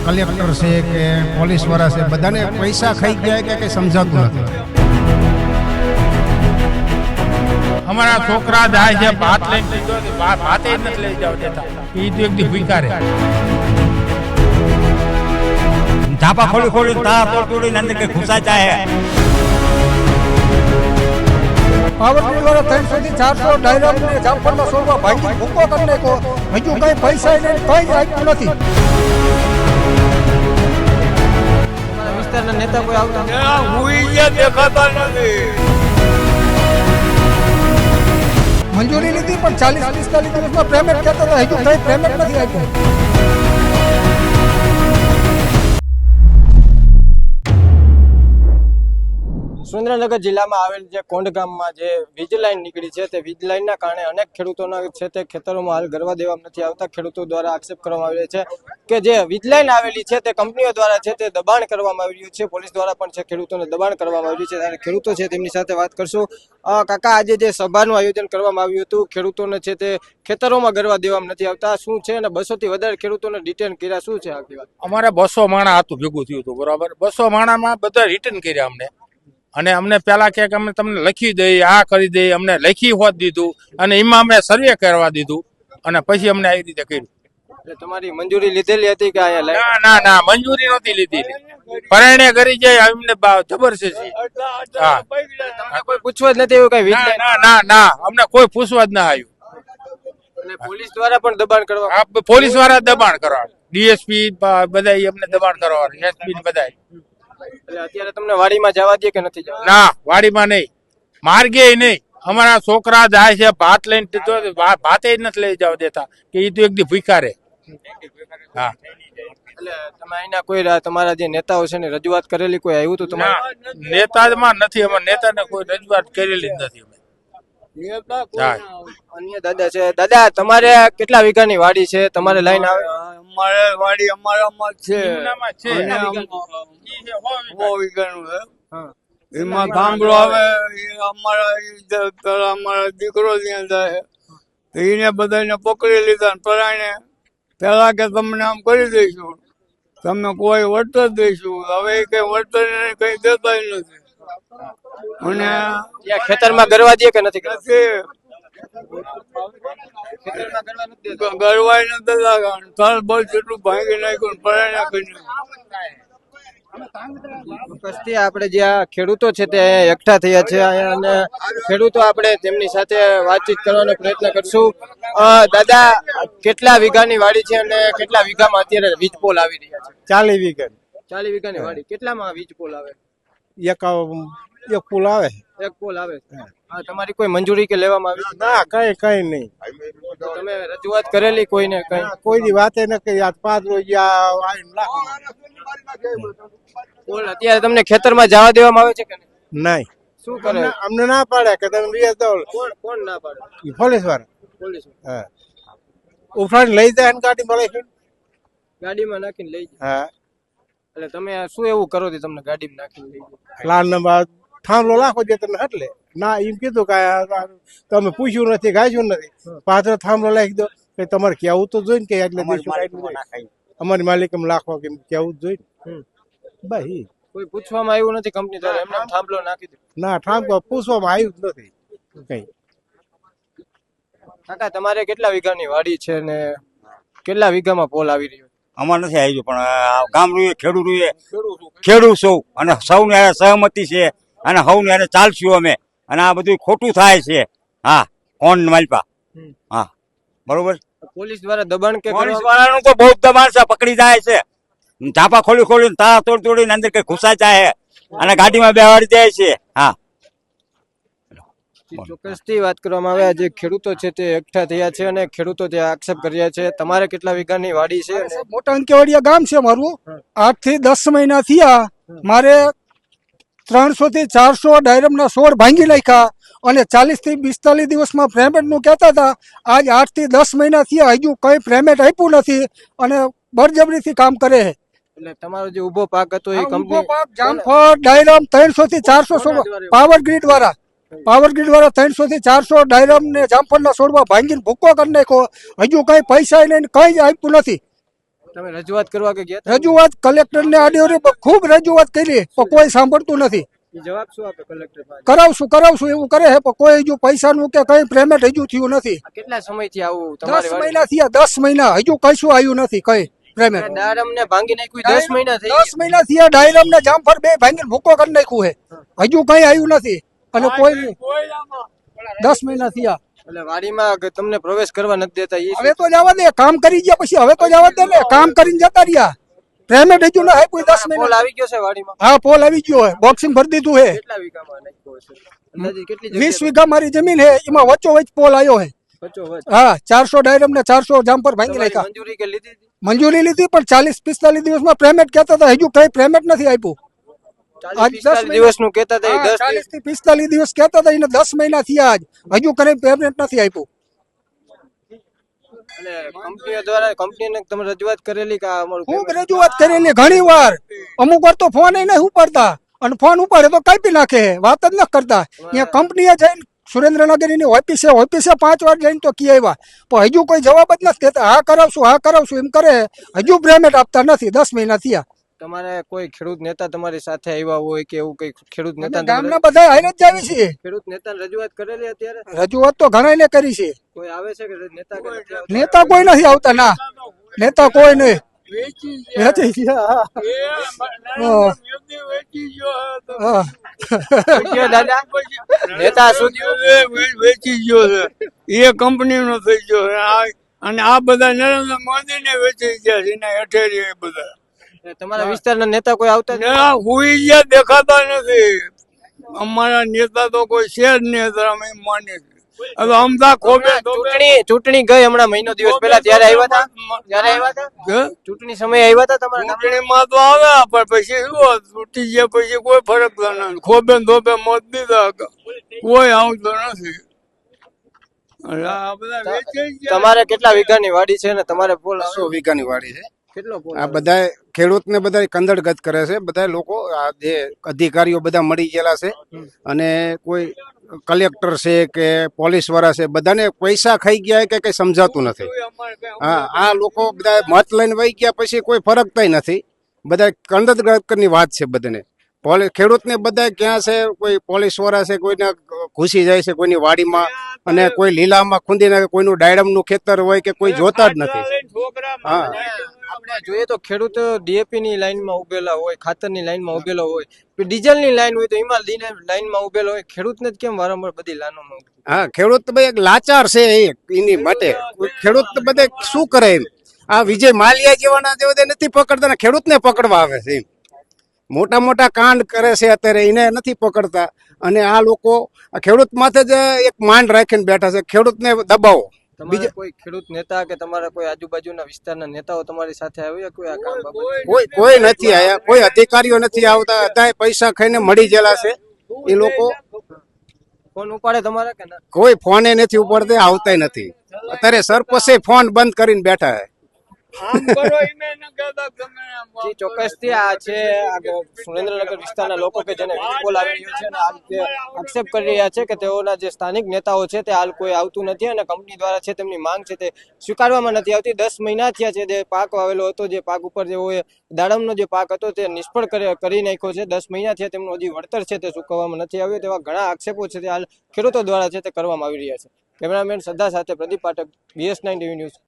Collector છે કે police વાળા છે બધાને પૈસા ખાઈ ગયા કે કંઈ સમજાતું નથી. અમારા છોકરા જાય છે ભાત લઈને લીધો ભાતે જ નથી લઈ જાવ દેતા એ તો એક દી ભૂકારે ઝાપા ખોલી ખોલી તાર તોડી અંદર કે ઘુસા જાય. પાવર ગ્રીડ વાળા 300 થી 400 ડાયરામ ને જામફળના છોડવા ભાંગી ભૂકો કરી નાખો. હજુ કઈ પૈસા ને કઈ આપ્યું નથી. વિસ્તારના નેતા કોઈ આવતા મંજૂરી લીધી પણ 40-45 દિવસમાં પેમેન્ટ કહેતા હતા. હજુ કઈ પેમેન્ટ નથી આપ્યું. સુરેન્દ્રનગર જિલ્લામાં આવેલ જે કોંડ ગામમાં જે વીજ લાઈન નીકળી છે તે વીજ લાઈનના કારણે અનેક ખેડૂતોના છે તે ખેતરોમાં હાલ ગરવા દેવામાં નથી આવતા. ખેડૂતો દ્વારા આક્ષેપ કરવામાં આવ્યો છે કે જે વીજ લાઈન આવેલી છે તે કંપનીઓ દ્વારા છે તે દબાણ કરવામાં આવી રહ્યું છે. પોલીસ દ્વારા પણ છે ખેડૂતોને દબાણ કરવામાં આવ્યું છે. ત્યારે ખેડૂતો છે તેમની સાથે વાત કરશું. કાકા, આજે જે સભાનું આયોજન કરવામાં આવ્યું હતું, ખેડૂતોને છે તે ખેતરોમાં ગરવા દેવામાં નથી આવતા, શું છે? અને 200 થી વધારે ખેડૂતોને ડિટેન કર્યા, શું છે આખી વાત? અમારે 200 માણા હતું ભેગું થયું હતું, બરાબર. 200 માણામાં બધા રિટર્ન કર્યા અમને. અને અમને પેલા કે અમે તમને લખી દઈએ, આ કરી દઈએ, અમને લખી હોત દીધું અને એમાં અમે સર્વે કરવા દીધું અને પછી અમને આવી રીતે કર્યું. એટલે તમારી મંજૂરી લીધેલી હતી કે ના ના ના, મંજૂરી નહોતી લીધી. પરણે કરી જાય અમને જબર છે. હા, કોઈ પૂછવા જ નથી એવું કઈ? ના ના ના, અમને કોઈ પૂછવા જ ના આવ્યું. અને પોલીસ દ્વારા પણ દબાણ કરવા, પોલીસ વાળા દબાણ કરવા, ડીએસપી બધા અમને દબાણ કરવા, એસપી બધા. એટલે અત્યારે તમને વાડીમાં જવા દે કે નથી જવા? ના, વાડીમાં નહીં, માર્ગે નહીં. અમારા છોકરા જાય છે ભાત લઈને લીધો ભાતે જ નથી લઈ જાવ દેતા કે એ તો એક દી ભૂકારે. હા, એટલે તમે અહીંના કોઈ તમારા જે નેતાઓ છે ને રજૂઆત કરેલી, કોઈ આવ્યું હતું તમારે? નેતામાં નથી, અમારા નેતાને કોઈ રજૂઆત કરેલી જ નથી. અન્ય દાદા છે. દાદા, તમારે કેટલા વીઘાની વાડી છે? તમારે લાઈન આવે? અમારે વાડી અમારામાં છે છે. એમાં થાંભલો આવે, અમારા દીકરો ત્યાં જાય, એને બધાને પકડી લીધા. પરાણે પેલા કે તમને આમ કરી દઈશું, તમે કોઈ વળતર દઈશું. હવે એ કઈ વળતર કઈ દેતા નથી. અને ખેતરમાં ગરવા દે કે નથી? ગરવાય નથી દેતા. તળ બળ જેટલું ભાંગી નાખ્યું, પરાણે કરી. ચોક્કસથી આપણે જે આ ખેડૂતો છે તે એકઠા થયા છે અને ખેડૂતો આપણે તેમની સાથે વાતચીત કરવાનો પ્રયત્ન કરશું. દાદા, કેટલા વીઘાની વાડી છે અને કેટલા વીઘામાં અત્યારે વીજ પોલ આવી રહ્યા છે? 40 વીઘા. 40 વીઘાની વાડી. કેટલામાં વીજ પોલ આવે? એક પુલ આવે. એક પોલ આવે. હા, તમારી કોઈ મંજૂરી કે લેવામાં આવી? ના, કઈ નહીં. તમે રજૂઆત કરેલી કોઈને? કોઈની વાતે ન કરી. આ 5 રૂપિયા પોલ અત્યારે તમને ખેતરમાં જવા દેવામાં આવે છે કે નહીં? શું કરે? અમને ના પાડે કે તમે રિયાઝ દો. કોણ ના પાડે? પોલીસ વાળા. પોલીસ હા, ઉફાડી લઈ જાય ગાડી મળે છે, ગાડીમાં નાખીને લઈ જાય. હા, એટલે તમે શું એવું કરો છો તમને ગાડીમાં નાખીને લઈ જાય? લાલ નંબર થાંભલો લાખો દે તમને. એટલે ના એમ કીધું કે તમે પૂછ્યું નથી, ગાજ્યું નથી, પાછળ થાંભલો લાખી દો. કે તમારે કેવું તો જોઈને કે એટલે અમારી માલિક લાખવા કેમ કેવું જ જોઈને. ભાઈ કોઈ પૂછવામાં આવ્યું નથી કંપની દ્વારા? એમને થાંભલો નાખી દો. ના, થાંભલો પૂછવામાં આવ્યું જ નથી કઈ. કાકા, તમારે કેટલા વીઘાની વાડી છે ને કેટલા વીઘામાં પોલ આવી રહ્યો? અમારે નથી આવ્યું, પણ ગામડું ખેડૂત સૌ અને સૌની હારે સહમતી છે અને સૌની હારે ચાલશું અમે. અને આ બધું ખોટું થાય છે. હા, કોણ માલપા. હા, બરોબર. પોલીસ દ્વારા દબાણ કે પોલીસ વાળાનું તો બહુ દબાણ છે, પકડી જાય છે. ઝાપા ખોલી ખોલી તાર તોડીને અંદર કઈ ઘુસા જાય અને ગાડીમાં બેહાડી જાય છે. હા, ચોક્કસથી વાત કરવામાં આવે. જે ખેડૂતો છે તે એકઠા થયા છે અને ખેડૂતો તે આક્ષેપ કર્યા છે. તમારે કેટલા વીઘાની વાડી છે? મોટા અંકેવાડિયા ગામ છે મારું. 8 થી 10 મહિના થયા. મારે 300 થી 400 ડાયરમના છોડ ભાંગી નાખ્યા અને 40 થી 45 દિવસમાં પેમેન્ટ નું કહેતા હતા. આજ 8 થી 10 મહિના થયા, હજુ કઈ પેમેન્ટ આપ્યું નથી અને બળજબરીથી કામ કરે છે. એટલે તમારો જે ઉભો પાક હતો એ કંપની જામફળ ડાયરમ 300 થી 400 પાવર ગ્રીડ વાળા 300 થી 400 ડાયરમ ને જામફળના છોડવા ભાંગીને ભૂકો કરી નાખ્યો. હજુ કઈ પૈસા નહીં, કઈ આપ્યું નથી. તમે રજૂઆત કરવા કે ગયા હતા? રજૂઆત કલેક્ટરને આડે ખૂબ રજૂઆત કરી પણ કોઈ સાંભળતું નથી. ઈ જવાબ શું આપે કલેક્ટર પાસે? કરાવશું એવું કરે છે પણ કોઈ હજુ પૈસાનું કે કઈ પેમેન્ટ હજુ થયું નથી. આ કેટલા સમયથી આવું 10 તમારી મહિના થયા, 10 મહિના હજુ કશું આવ્યું નથી કઈ પેમેન્ટ. ડાયરમ ને ભાંગી નાખ્યું 10 મહિના થઈ 10 મહિના થયા ડાયરમ ને જામફળ બે ભાંગીને ભૂકો કરી નાખ્યું છે હજુ કઈ આવ્યું નથી અને કોઈ નહીં. 10 મહિના થયા. એટલે વાડીમાં તમને પ્રવેશ કરવા નથી દેતા. ઈ હવે તો જવા દે, કામ કરી ગયા પછી હવે તો જવા દે ને, કામ કરીને જતા રહ્યા. પેમેન્ટ હજુ ના આપ્યું 10 પોલ મહિના. આવી ગયો છે વાડીમાં? હા પોલ આવી ગયો છે, બોક્સિંગ ભરી દીધું છે. કેટલા વીઘામાં નાખ્યો હશે? અંદાજે કેટલી 20 જગ્યાએ? વીઘા મારી જમીન છે, એમાં વચ્ચોવચ્ચ પોલ આવ્યો છે. વચ્ચોવચ્ચ. હા 400 ડાયરમ ને 400 જામફળ ભાંગી તમારી નાખ્યા. મંજૂરી કે લીધી હતી? મંજૂરી લીધી પણ 40-45 દિવસમાં પેમેન્ટ કહેતા હતા, હજુ કઈ પેમેન્ટ નથી આપ્યું. 40-45 દિવસનું કહેતા હતા. એ 10 40 થી 45 દિવસ કહેતા હતા, એને 10 મહિના થયા આજ હજુ કઈ પેમેન્ટ નથી આપ્યું. અને કંપનીઓ દ્વારા કંપનીને તમે રજૂઆત કરેલી કે આ અમારું ખૂબ payment? રજૂઆત કરેલી ઘણી વાર, અમુક વાર તો ફોન નહીં ઉપાડતા અને ફોન ઉપાડે તો કાપી નાખે, વાત જ ન કરતા. અહીંયા કંપનીએ જઈને સુરેન્દ્રનગર ની ઓફિસે 5 વાર જઈને તો કી આવ્યા પણ હજુ કોઈ જવાબ જ નથી કહેતા. હા કરાવશું એમ કરે, હજુ પેમેન્ટ આપતા નથી. 10 મહિના થયા. તમારે કોઈ ખેડૂત નેતા તમારી સાથે આવ્યા હોય કે એવું કઈ ખેડૂત અમે નેતા ગામના બધા હારે જ આવી છીએ. ખેડૂત નેતાને રજૂઆત કરેલી અત્યારે? રજૂઆત તો ઘણાને કરી છે. કોઈ આવે છે કે નેતા કે નથી આવતા? નેતા કોઈ નથી આવતા. ના નેતા કોઈ નહીં. વેચી ગયા. હા. હા. શું કયો દાદા? નેતા શું કયો? વેચી ગયો છે એ કંપની નો થઈ ગયો છે અને આ બધા નરેન્દ્ર મોદી ને વેચી ગયા છે એના હેઠળ એ બધા તમારા વિસ્તારના નેતા કોઈ આવતા જ ના હુઈ ગયા દેખાતા નથી. અમારા નેતા તો કોઈ છે જ નહીં અત્યારે અમે એમ માનીએ છીએ. હવે અમદા ખોબે ચૂંટણી ગઈ હમણાં મહિનો દિવસ પહેલા ત્યારે આવ્યા હતા? ત્યારે આવ્યા હતા? ચૂંટણી સમયે આવ્યા હતા તમારા ગામમાં? ચૂંટણીમાં તો આવ્યા પણ પછી શું ચૂંટી ગયા પછી કોઈ ફરક નથી. ખોબે ને ધોબે મત દીધા કોઈ આવતો નથી. એટલે આ બધા વેચાઈ ગયા. તમારે કેટલા વીઘાની વાડી છે ને તમારે પોલ 100 વીઘાની વાડી છે. કેટલો પોલ આ બધા ખેડૂતને બધા કંદડગત કરે છે. બધા લોકો આ જે અધિકારીઓ બધા મળી ગયેલા છે અને કોઈ કલેક્ટર છે કે પોલીસ વાળા છે, બધાને પૈસા ખાઈ ગયા કે કઈ સમજાતું નથી. હા આ લોકો બધા મત લઈને વહી ગયા પછી કોઈ ફરક થાય નથી. બધા કંદડગતની વાત છે બધાને. ખેડૂતને બધા ક્યાં છે, કોઈ પોલીસ વાળા છે કોઈને ઘૂસી જાય છે કોઈની વાડીમાં અને કોઈ લીલામાં ખૂંદી નાખે, કોઈનું ડાયડમનું ખેતર હોય કે કોઈ જોતા જ નથી. હા આપણે જોઈએ તો ખેડૂત ડીએપી ની લાઈનમાં ઉભેલા હોય, ખાતરની લાઈનમાં ઉભેલો હોય, ડીઝલ ની લાઈન હોય તો એમાં લાઈનમાં ઉભેલો હોય. ખેડૂતને જ કેમ વારંવાર બધી લાઈનોમાં હા ખેડૂત ભાઈ એક લાચાર છે એની માટે. ખેડૂત બધે શું કરે એમ. આ વિજય માલિયા જેવાના જે નથી પકડતા ને ખેડૂતને પકડવા આવે છે એમ. મોટા મોટા કાંડ કરે છે અત્યારે, એને નથી પકડતા. અને આ લોકો ખેડૂત માથે જ એક માંડ રાખીને બેઠા છે, ખેડૂતને દબાવો. તમારે કોઈ ખેડૂત નેતા કે તમારા કોઈ આજુબાજુના વિસ્તારના નેતાઓ તમારી સાથે આવ્યા કોઈ આ કામ બાબતે? કોઈ નથી આયા, કોઈ અધિકારીઓ નથી આવતા. બધા પૈસા ખાઈને મળી ગયેલા છે એ લોકો. ફોન ઉપાડે તમારા કે ના? કોઈ ફોને નથી ઉપાડતા, આવતા નથી. અત્યારે સરપંચે ફોન બંધ કરીને બેઠા છે. આમ કરો એમ ન કહેતા તમે આમ. જી ચોક્કસથી આ છે આ સુરેન્દ્રનગર વિસ્તારના લોકો કે જેને વિકોલ આવી રહ્યો છે અને હાલ તે આક્ષેપ કરી રહ્યા છે કે તેઓના જે સ્થાનિક નેતાઓ છે તે હાલ કોઈ આવતું નથી અને કંપની દ્વારા છે તેમની માંગ છે તે સ્વીકારવામાં નથી આવતી. 10 મહિના થયા છે જે પાક વાવેલો હતો, જે પાક ઉપર જેઓએ દાડમનો જે પાક હતો તે નિષ્ફળ કરી નાખ્યો છે. 10 મહિના થયા તેમનું હજી વળતર છે તે ચૂકવવામાં નથી આવ્યું. તેવા ઘણા આક્ષેપો છે તે હાલ ખેડૂતો દ્વારા છે તે કરવામાં આવી રહ્યા છે. કેમેરામેન શ્રદ્ધા સાથે Pradeep Pathak, BS9 TV news.